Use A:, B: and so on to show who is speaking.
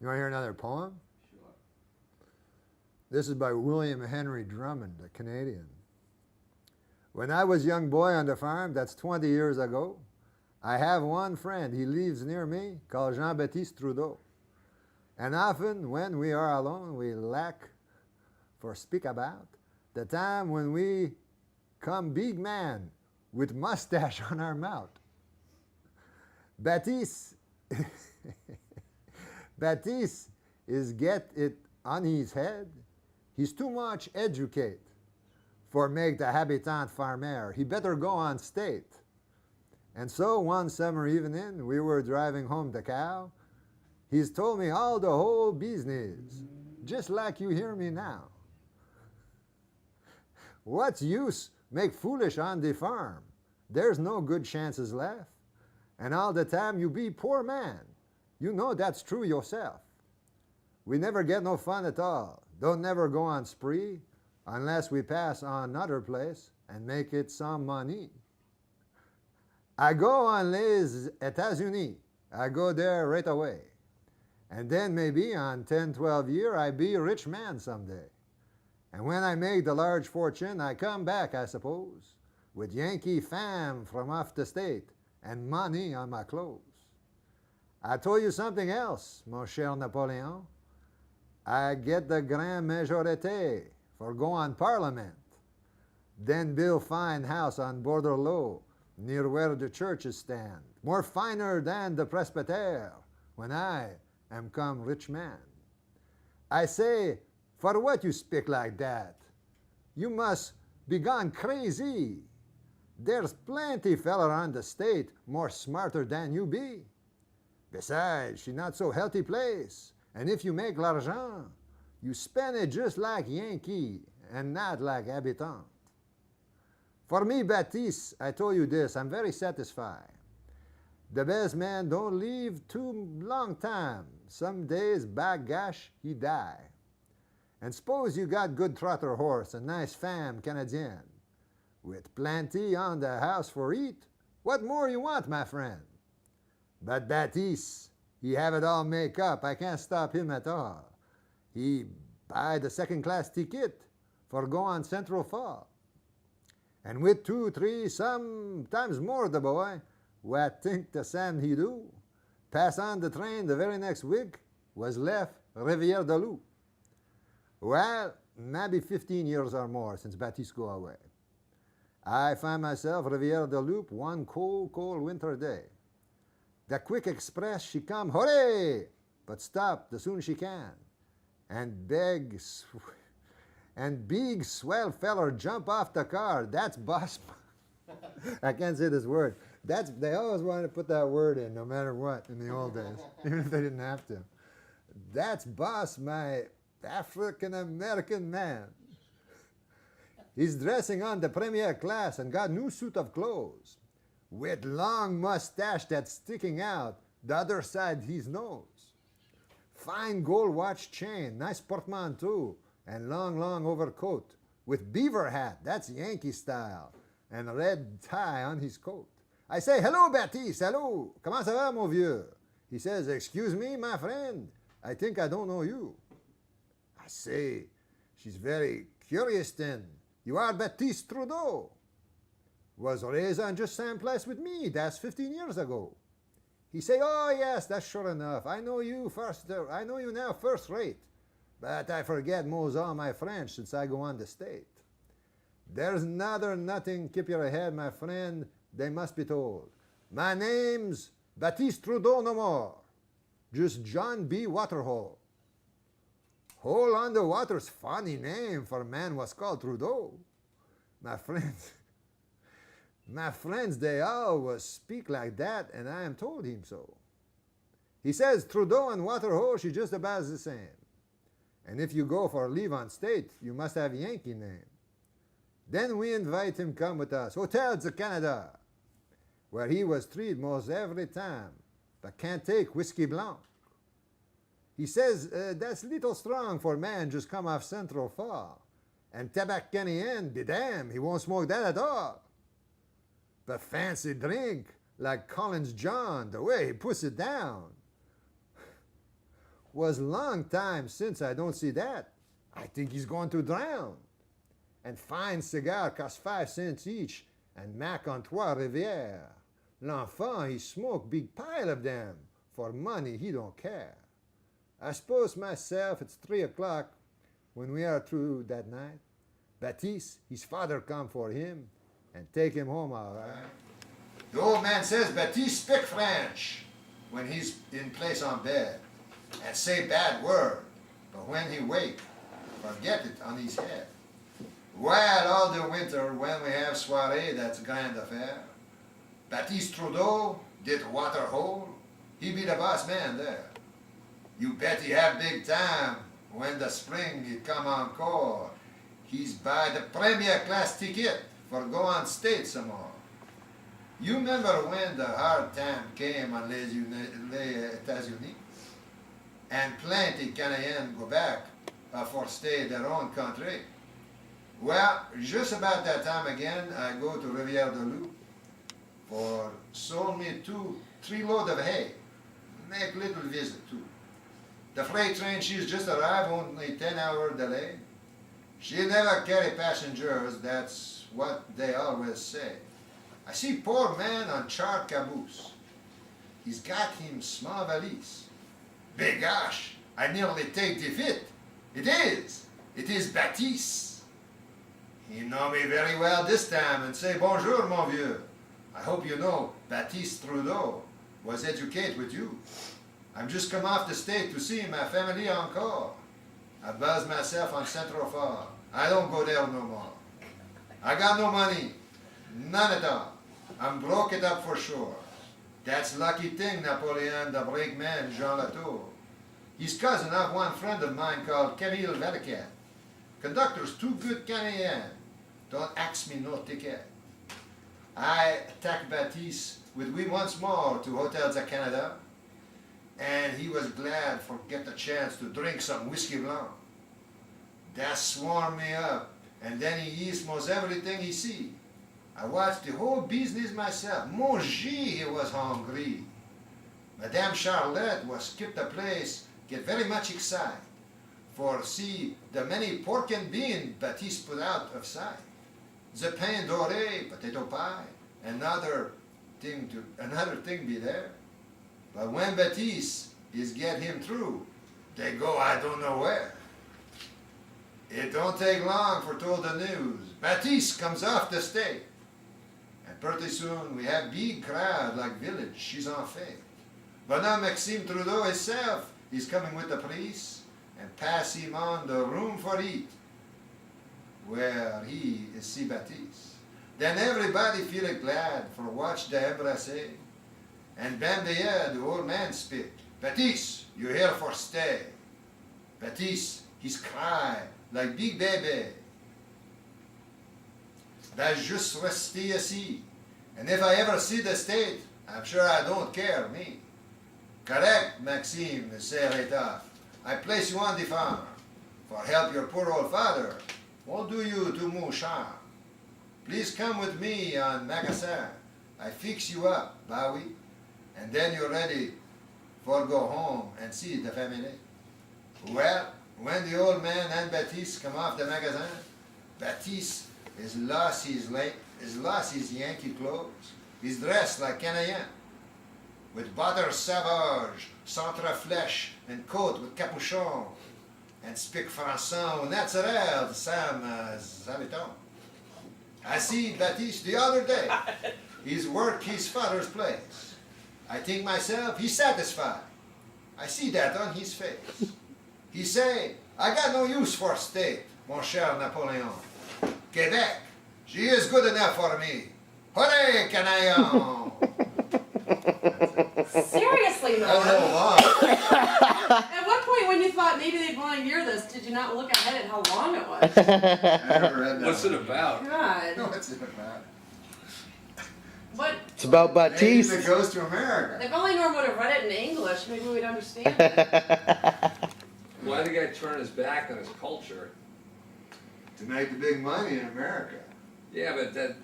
A: You want to hear another poem?
B: Sure.
A: This is by William Henry Drummond, a Canadian. When I was a young boy on the farm, that's 20 years ago, I have one friend, he lives near me, called Jean-Baptiste Trudeau. And often when we are alone, we lack for speak about the time when we come big man with mustache on our mouth. Baptiste, Baptiste is get it on his head. He's too much educate for make the habitant farmer. He better go on state. And so one summer evening, we were driving home the cow. He's told me all the whole business, just like you hear me now. What's use make foolish on the farm? There's no good chances left. And all the time you be poor man. You know that's true yourself. We never get no fun at all. Don't never go on spree unless we pass on another place and make it some money. I go on les États-Unis. I go there right away. And then maybe on 10, 12 year, I be a rich man someday. And when I make the large fortune, I come back, I suppose, with Yankee fam from off the state and money on my clothes. I told you something else, mon cher Napoleon. I get the grand majorité for go on parliament. Then build fine house on Bordeaux, near where the churches stand, more finer than the presbytere, when I am come rich man. I say, for what you speak like that? You must be gone crazy. There's plenty feller on the state more smarter than you be. Besides, she not so healthy place, and if you make l'argent, you spend it just like Yankee and not like habitant. For me, Baptiste, I told you this, I'm very satisfied. The best man don't live too long time. Some days, bagosh, he die. And suppose you got good trotter horse, a nice femme Canadian, with plenty on the house for eat. What more you want, my friend? But Baptiste, he have it all make up. I can't stop him at all. He buy the second-class ticket for go on Central Fall. And with 2, 3, sometimes more the boy, what think the same he do? Pass on the train the very next week, was left Rivière-du-Loup. Well, maybe 15 years or more since Baptiste go away. I find myself Rivière-du-Loup one cold, cold winter day. The quick express, she come, hooray! But stop the soon she can. And big swell feller jump off the car. That's boss. I can't say this word. They always wanted to put that word in, no matter what, in the old days, even if they didn't have to. That's boss, my African-American man. He's dressing on the premier class and got new suit of clothes, with long mustache that's sticking out the other side his nose. Fine gold watch chain, nice portmanteau, and long overcoat with beaver hat, that's Yankee style, and a red tie on his coat. I say, hello, Baptiste, hello, comment ça va, mon vieux? He says, excuse me, my friend, I think I don't know you. I say, she's very curious then. You are Baptiste Trudeau. Was raised on just same place with me, that's 15 years ago. He say, oh yes, that's sure enough. I know you now first rate. But I forget most all my French since I go on the state. There's nothing keep your head, my friend, they must be told. My name's Baptiste Trudeau no more. Just John B. Waterhole. Hole on the water's funny name for a man was called Trudeau. My friends, they always speak like that, and I am told him so. He says Trudeau and Waterhole, she just about the same. And if you go for leave on state, you must have Yankee name. Then we invite him come with us, Hotels de Canada, where he was treated most every time, but can't take whiskey blanc. He says that's little strong for a man just come off Central Fall. And tabac canadian, be damn, he won't smoke that at all. But fancy drink, like Collins John, the way he puts it down. Was long time since I don't see that. I think he's going to drown. And fine cigar cost 5 cents each, and Mac on Trois-Rivières. L'enfant, he smoke big pile of them. For money, he don't care. I suppose myself it's 3 o'clock when we are through that night. Baptiste, his father come for him and take him home all right. The old man says Baptiste speak French when he's in place on bed and say bad word, but when he wake, forget it on his head. Well, all the winter when we have soirée, that's grand affair. Baptiste Trudeau did water hole. He be the boss man there. You bet he have big time when the spring he come encore. He's buy the premier class ticket for go on stage some more. You remember when the hard time came on les États-Unis? And plenty Canadians go back for stay their own country. Well, just about that time again, I go to Rivière-du-Loup for sold me 3 load of hay. Make little visit too. The freight train, she's just arrived, only 10-hour delay. She never carry passengers, that's what they always say. I see poor man on char caboose. He's got him small valise. Big gosh, I nearly take defeat. It is Baptiste. He know me very well this time and say, bonjour, mon vieux. I hope you know Baptiste Trudeau was educated with you. I'm just come off the state to see my family encore. I buzz myself on Central Far. I don't go there no more. I got no money. None at all. I'm broke it up for sure. That's lucky thing, Napoleon, the brakeman, Jean Latour. He's cousin of one friend of mine called Camille Vatican. Conductor's too good Canadian. Don't ask me no ticket. I attacked Baptiste with we once more to Hotels of Canada, and he was glad for get the chance to drink some whiskey blanc. That swarmed me up, and then he eats most everything he see. I watched the whole business myself. Mon Gee, he was hungry. Madame Charlotte was skip the place, get very much excited, for see the many pork and bean Baptiste put out of sight. The pain doré, potato pie, another thing be there. But when Baptiste is get him through, they go I don't know where. It don't take long for told the news. Baptiste comes off the stage. And pretty soon we have big crowd like village, she's en fête. But now Maxime Trudeau himself is coming with the police and pass him on the room for eat, where he is see Baptiste. Then everybody feel glad for watch the embrasse. And Bambaya, the old man speak. Baptiste, you here for stay. Baptiste, he's cry like big baby. That's just resté ici. And if I ever see the state, I'm sure I don't care, me. Correct, Maxime, say Rétaf. I place you on the farm. For help your poor old father, won't do you too much harm. Please come with me on Macassin. I fix you up, Bowie. And then you're ready for go home and see the family. Well, when the old man and Baptiste come off the magazine, Baptiste is lost his Yankee clothes. He's dressed like Canadien, with butter savage, centre flèche, and coat with capuchon, and speak français au naturel, Sam Zaviton. I see Baptiste the other day. He's work his father's place. I think myself, he's satisfied. I see that on his face. He say, I got no use for state, mon cher Napoleon. Quebec, she is good enough for me. Hooray, canaillon!
B: Seriously,
A: That was a
B: Norm.
A: little long.
B: At what point when you thought maybe they'd want to hear this, did you not look ahead at how long it was?
A: I never read that.
C: What's it about?
B: God.
A: What's it about?
B: What?
D: It's about
A: Maybe
D: Baptiste.
A: it goes to America.
B: If only Norm would have read it in English, maybe we'd understand.
C: Why the guy turn his back on his culture?
A: To make the big money in America.
C: Yeah, but that